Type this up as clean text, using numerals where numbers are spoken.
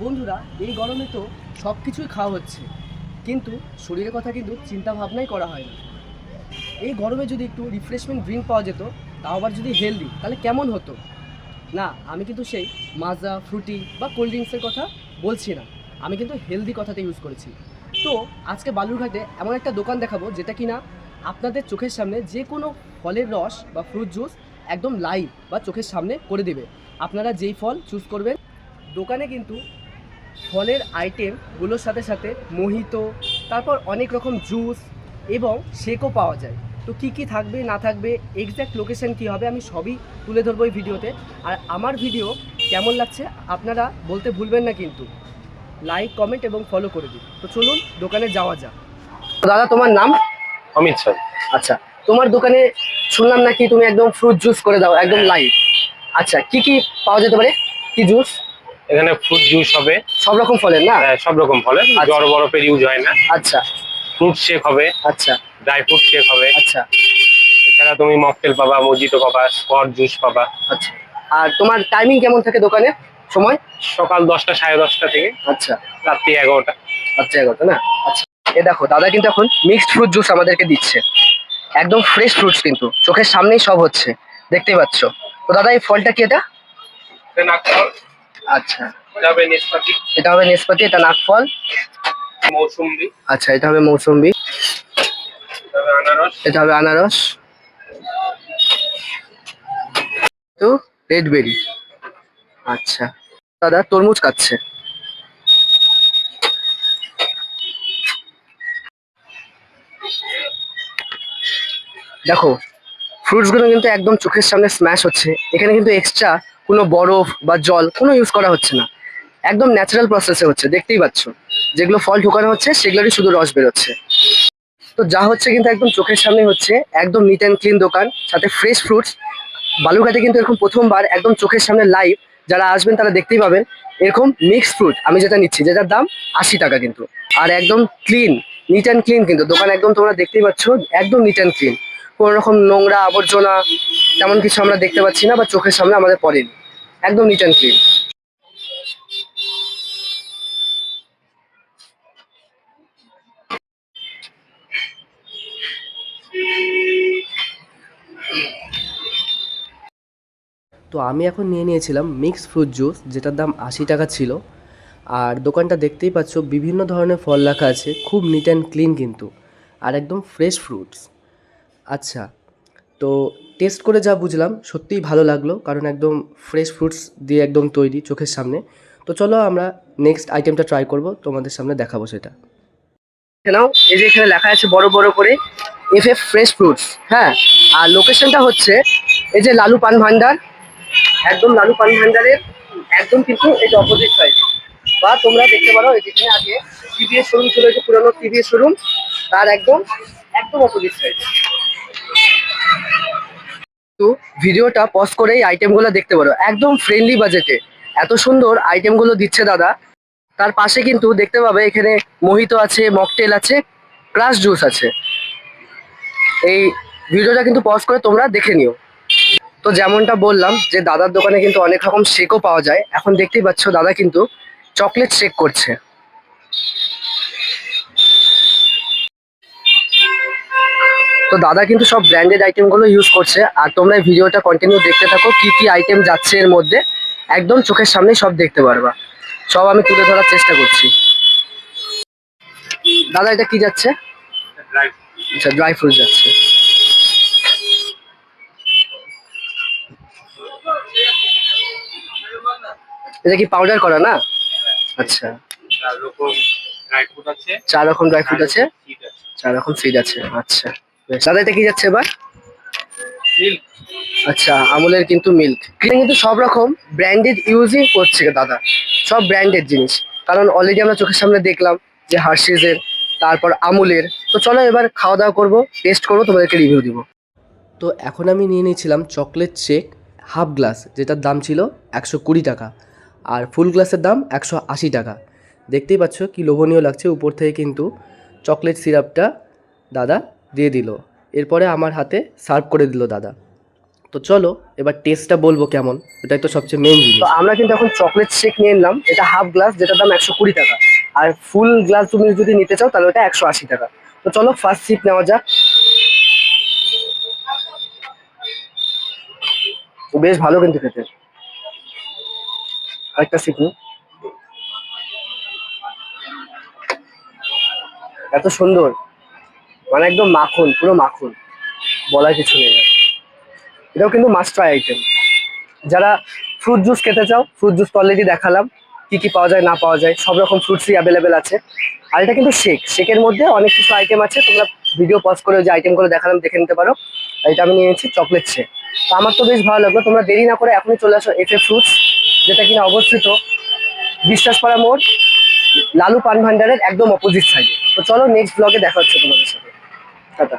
বন্ধুরা, এই গরমে তো সব কিছুই খাওয়া হচ্ছে, কিন্তু শরীরের কথা কিন্তু চিন্তা ভাবনাই করা হয় না। এই গরমে যদি একটু রিফ্রেশমেন্ট ড্রিঙ্ক পাওয়া যেত, তাও আবার যদি হেলদি, তাহলে কেমন হতো। না, আমি কিন্তু সেই মাজা, ফ্রুটি বা কোল্ড ড্রিঙ্কসের কথা বলছি না, আমি কিন্তু হেলদি কথাতে ইউজ করেছি। তো আজকে বালুরঘাটে এমন একটা দোকান দেখাবো যেটা কিনা আপনাদের চোখের সামনে যে কোনো ফলের রস বা ফ্রুট জুস একদম লাইভ বা চোখের সামনে করে দেবে। আপনারা যেই ফল চুজ করবেন, দোকানে কিন্তু ফলের আইটেমগুলোর সাথে সাথে মোহিতো, তারপর অনেক রকম জুস এবং শেকও পাওয়া যায়। তো কি কি থাকবে না থাকবে, এক্স্যাক্ট লোকেশন কী হবে, আমি সবই তুলে ধরবো এই ভিডিওতে। আর আমার ভিডিও কেমন লাগছে আপনারা বলতে ভুলবেন না কিন্তু। লাইক, কমেন্ট এবং ফলো করে দিন। তো চলুন দোকানে যাওয়া যাক। দাদা, তোমার নাম? অমিত স্যার। আচ্ছা, তোমার দোকানে শুনলাম নাকি তুমি একদম ফ্রুট জুস করে দাও, একদম লাইভ। আচ্ছা, কি কি পাওয়া যেতে পারে, কি জুস? এখানে ফ্রুট জুস হবে, সব রকম ফলের না? হ্যাঁ, সব রকম ফলের। আচ্ছা। জ্বর বরফের ইউজ হয় না। আচ্ছা ফ্রুট শেক হবে, আচ্ছা ড্রাই ফ্রুট শেক হবে। আচ্ছা এছাড়া তুমি মকটেল পাবা, মজিটো পাবা, স্কট জুস পাবা। আচ্ছা। আর তোমার টাইমিং কেমন থাকে দোকানে, সময়? সকাল 10টা, 10:30 থেকে আচ্ছা, রাত্রি 11টা। আচ্ছা, 11টা না? আচ্ছা, এ দেখো দাদা কিন্তু এখন মিক্সড ফ্রুট জুস আমাদেরকে দিচ্ছে। একদম ফ্রেশ ফ্রুটস, কিন্তু চোখের সামনেই সব হচ্ছে, দেখতেই পাচ্ছ। তো দাদা, এই ফলটা কি এটা? নাকফল। আচ্ছা, এটা হবে নেসপাতি। এটা হবে নেসপাতি, এটা নাকফল। মৌসুম্বি। আচ্ছা, এটা হবে মৌসুম্বি। এটা হবে আনারস। এটা হবে আনারস। তো রেড বেরি। আচ্ছা, দাদা তরমুজ খাচ্ছে। দেখো, ফ্রুটসগুলো কিন্তু একদম চোখের সামনে স্ম্যাশ হচ্ছে। এখানে কিন্তু এক্সট্রা কোনো বরফ বা জল কোনো ইউজ করা হচ্ছে না, একদম ন্যাচারাল প্রসেসে হচ্ছে। দেখতেই পাচ্ছ, যেগুলো ফল ঢোকানো হচ্ছে সেগুলোরই শুধু রস বেরোচ্ছে। তো যা হচ্ছে কিন্তু একদম চোখের সামনে হচ্ছে, একদম নিট অ্যান্ড ক্লিন দোকান, সাথে ফ্রেশ ফ্রুটস। বালুরঘাটে কিন্তু এরকম প্রথমবার একদম চোখের সামনে লাইভ, যারা আসবেন তারা দেখতেই পাবেন এরকম মিক্সড ফ্রুট। আমি যেটা নিচ্ছি, যেটার দাম 80 টাকা কিন্তু, আর একদম ক্লিন, নিট অ্যান্ড ক্লিন কিন্তু দোকান, একদম তোমরা দেখতেই পাচ্ছ, একদম নিট অ্যান্ড ক্লিন। কোনো রকম নোংরা আবর্জনা তেমন কিছু আমরা দেখতে পাচ্ছি না, বা চোখের সামনে আমাদের পড়েনি, একদম নিট অ্যান্ড ক্লিন। তো আমি এখন নিয়ে নিয়েছিলাম মিক্সড ফ্রুট জুস, যেটার দাম 80 টাকা ছিল। আর দোকানটা দেখতেই পাচ্ছ, বিভিন্ন ধরনের ফল রাখা আছে, খুব নিট অ্যান্ড ক্লিন কিন্তু, আর একদম ফ্রেশ ফ্রুটস। আচ্ছা, তো টেস্ট করে যা বুঝলাম সত্যিই ভালো লাগলো, কারণ একদম ফ্রেশ ফ্রুটস দিয়ে একদম তৈরি চোখের সামনে। তো চলো আমরা নেক্সট আইটেমটা ট্রাই করব, তোমাদের সামনে দেখাবো সেটা। নাও, এই যে এখানে লেখা আছে বড় বড় করে FF ফ্রেশ ফ্রুটস। হ্যাঁ, আর লোকেশনটা হচ্ছে এই যে লালু পান ভান্ডার, একদম লালু পান ভান্ডারের একদম কিন্তু এই অপোজিট সাইড। বা তোমরা দেখতে পারো, এই যেখানে আগে টিভিএস শোরুম ছিল, যে পুরোনো টিভিএস শোরুম, তার একদম একদম অপোজিট সাইড। তো ভিডিওটা পজ করে এই আইটেমগুলো দেখতে পারো, একদম ফ্রেন্ডলি বাজেটে এত সুন্দর আইটেমগুলো দিচ্ছে দাদা। তার পাশে কিন্তু দেখতে পাবে এখানে মোহিতো আছে, মকটেল আছে, ক্রাশ জুস আছে। এই ভিডিওটা কিন্তু পজ করে তোমরা দেখে নিও। তো যেমনটা বললাম যে দাদার দোকানে কিন্তু অনেক রকম শেকও পাওয়া যায়। এখন দেখতেই পাচ্ছ দাদা কিন্তু চকলেট শেক করছে। তো দাদা কিন্তু সব ব্র্যান্ডেড আইটেমগুলো ইউজ করছে, আর তোমরা এই ভিডিওটা কন্টিনিউ দেখতে থাকো, কি কি আইটেম যাচ্ছে এর মধ্যে একদম চোখের সামনে সব দেখতে পারবা। সব আমি তুলে ধরার চেষ্টা করছি। দাদা, এটা কি যাচ্ছে? আচ্ছা, ড্রাই ফ্রুট যাচ্ছে। এটা কি পাউডার করা না? আচ্ছা, 4 রকম ড্রাই ফ্রুট আছে। 4 রকম ড্রাই ফ্রুট আছে, 4 রকম সিড আছে। আচ্ছা বেশ। দাদা, এটা কি যাচ্ছে এবার? মিল্ক। আচ্ছা, আমুলের কিন্তু মিল্ক। কিন্তু সব রকম ব্র্যান্ডেড ইউজই করছে দাদা, সব ব্র্যান্ডেড জিনিস। কারণ অলরেডি আমরা চোখের সামনে দেখলাম যে হার্শিজের, তারপর আমুলের। তো চলো এবার খাওয়া দাওয়া করবো, টেস্ট করবো, তোমাদেরকে রিভিউ দিব। তো এখন আমি নিয়ে নিয়েছিলাম চকলেট শেক হাফ গ্লাস, যেটার দাম ছিল 120 টাকা, আর ফুল গ্লাসের দাম 180 টাকা। দেখতেই পাচ্ছ কি লোভনীয় লাগছে, উপর থেকে কিন্তু চকলেট সিরাপটা দাদা দিয়ে দিল। এরপরে আমার হাতে সার্ভ করে দিল দাদা। তো চলো এবার টেস্টটা বলবো কেমন, এটাই তো সবচেয়ে মেন জিনিস। তো আমরা কিন্তু এখন চকলেট শেক নিয়ে নিলাম, এটা হাফ গ্লাস যেটার দাম 120 টাকা, আর ফুল গ্লাস তুমি যদি নিতে চাও তাহলে ওটা 180 টাকা। তো চলো ফার্স্ট সিপ নেওয়া যাক। বেশ ভালো কিন্তু খেতে। আরেকটা সিপ নিই। এত সুন্দর, মানে একদম মাখন, পুরো মাখন, বলার কিছু নেই। এটাও কিন্তু মাস্ট ট্রাই আইটেম। যারা ফ্রুট জুস খেতে চাও, ফ্রুট জুস তো অলরেডি দেখালাম কি কি পাওয়া যায় না পাওয়া যায়, সব রকম ফ্রুটসই অ্যাভেলেবেল আছে। আর এটা কিন্তু শেক, শেকের মধ্যে অনেক কিছু আইটেম আছে, তোমরা ভিডিও পজ করে যে আইটেমগুলো দেখালাম দেখে নিতে পারো। আর এটা আমি নিয়েছি চকলেট শেক। তো আমার তো বেশ ভালো লাগলো। তোমরা দেরি না করে এখনই চলে আসো এফ এ ফ্রুটস, যেটা কিনা অবস্থিত বিশ্বাসপাড়া মোড়, লালু পান ভান্ডারের একদম অপোজিট সাইডে। তো চলো নেক্সট ব্লগে দেখা হচ্ছে তোমাদের সাথে। টাটা।